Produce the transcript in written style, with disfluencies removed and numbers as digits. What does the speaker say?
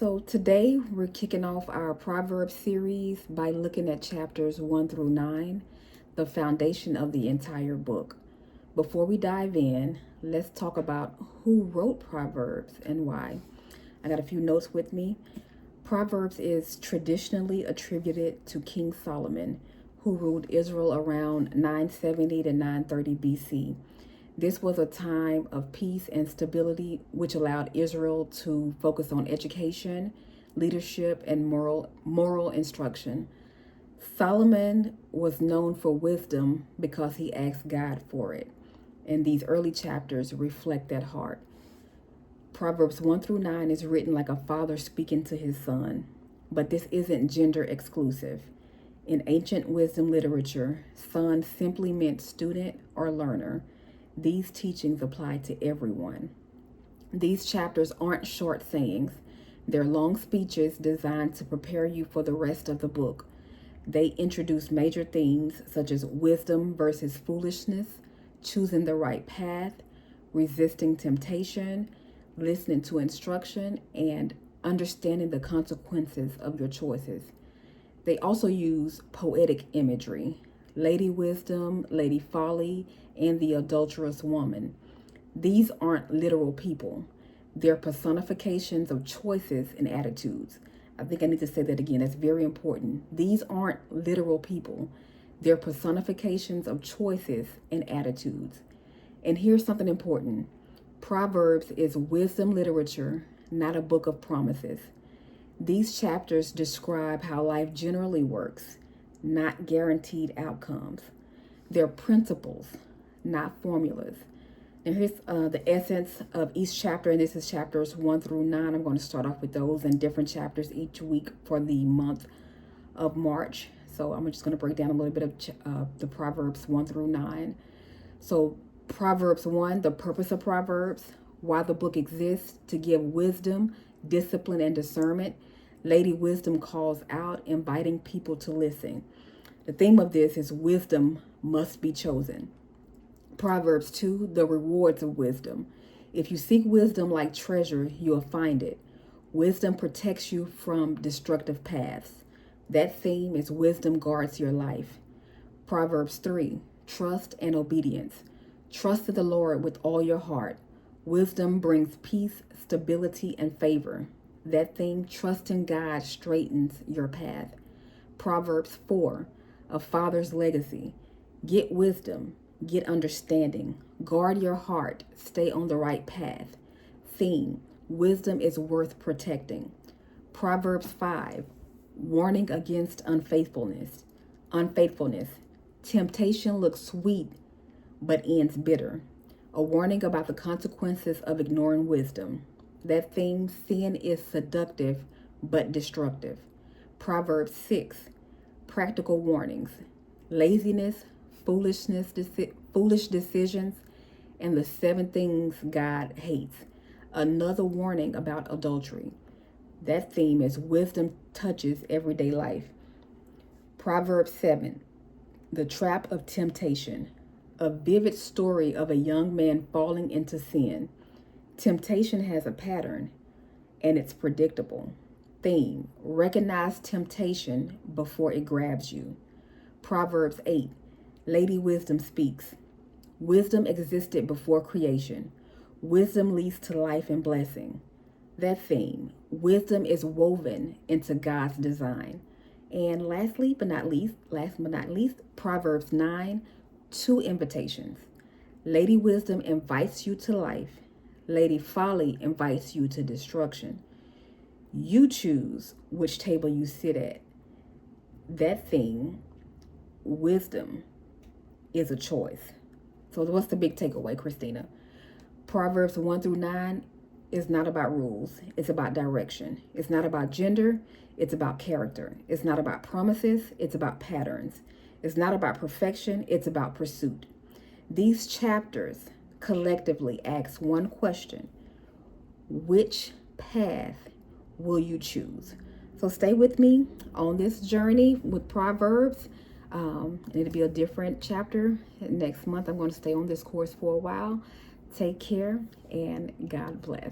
So today we're kicking off our Proverbs series by looking at chapters 1 through 9, the foundation of the entire book. Before we dive in, let's talk about who wrote Proverbs and why. I got a few notes with me. Proverbs is traditionally attributed to King Solomon, who ruled Israel around 970 to 930 BC. This was a time of peace and stability, which allowed Israel to focus on education, leadership, and moral instruction. Solomon was known for wisdom because he asked God for it, and these early chapters reflect that heart. Proverbs 1 through 9 is written like a father speaking to his son, but this isn't gender exclusive. In ancient wisdom literature, son simply meant student or learner. These teachings apply to everyone. These chapters aren't short sayings. They're long speeches designed to prepare you for the rest of the book. They introduce major themes such as wisdom versus foolishness, choosing the right path, resisting temptation, listening to instruction, and understanding the consequences of your choices. They also use poetic imagery, Lady Wisdom, Lady Folly, and the adulterous woman. These aren't literal people. They're personifications of choices and attitudes. I think I need to say that again. That's very important. These aren't literal people. They're personifications of choices and attitudes. And here's something important. Proverbs is wisdom literature, not a book of promises. These chapters describe how life generally works, not guaranteed outcomes. They're principles, not formulas. And here's the essence of each chapter, and this is chapters 1 through 9. I'm going to start off with those in different chapters each week for the month of March. So I'm just going to break down a little bit of the Proverbs 1 through 9. So Proverbs 1, the purpose of Proverbs, why the book exists, to give wisdom, discipline, and discernment. Lady Wisdom calls out, inviting people to listen. The theme of this is wisdom must be chosen. Proverbs 2, the rewards of wisdom. If you seek wisdom like treasure, you'll find it. Wisdom protects you from destructive paths. That theme is wisdom guards your life. Proverbs 3, trust and obedience. Trust in the Lord with all your heart. Wisdom brings peace, stability, and favor. That theme, trust in God, straightens your path. Proverbs 4, a father's legacy. Get wisdom, get understanding, guard your heart, stay on the right path. Theme, wisdom is worth protecting. Proverbs 5, warning against unfaithfulness. Temptation looks sweet, but ends bitter. A warning about the consequences of ignoring wisdom. That theme, sin is seductive, but destructive. Proverbs 6, practical warnings. Laziness, foolish decisions, and the 7 things God hates. Another warning about adultery. That theme is wisdom touches everyday life. Proverbs 7, the trap of temptation. A vivid story of a young man falling into sin. Temptation has a pattern, and it's predictable. Theme, recognize temptation before it grabs you. Proverbs 8, Lady Wisdom speaks. Wisdom existed before creation. Wisdom leads to life and blessing. That theme, wisdom is woven into God's design. And last but not least, Proverbs 9, 2 invitations. Lady Wisdom invites you to life. Lady Folly invites you to destruction. You choose which table you sit at. That thing, wisdom, is a choice. So what's the big takeaway, Christina? Proverbs 1 through 9 is not about rules. It's about direction. It's not about gender. It's about character. It's not about promises. It's about patterns. It's not about perfection. It's about pursuit. These chapters collectively ask one question: which path will you choose? So stay with me on this journey with Proverbs. It'll be a different chapter next month. I'm going to stay on this course for a while. Take care and God bless.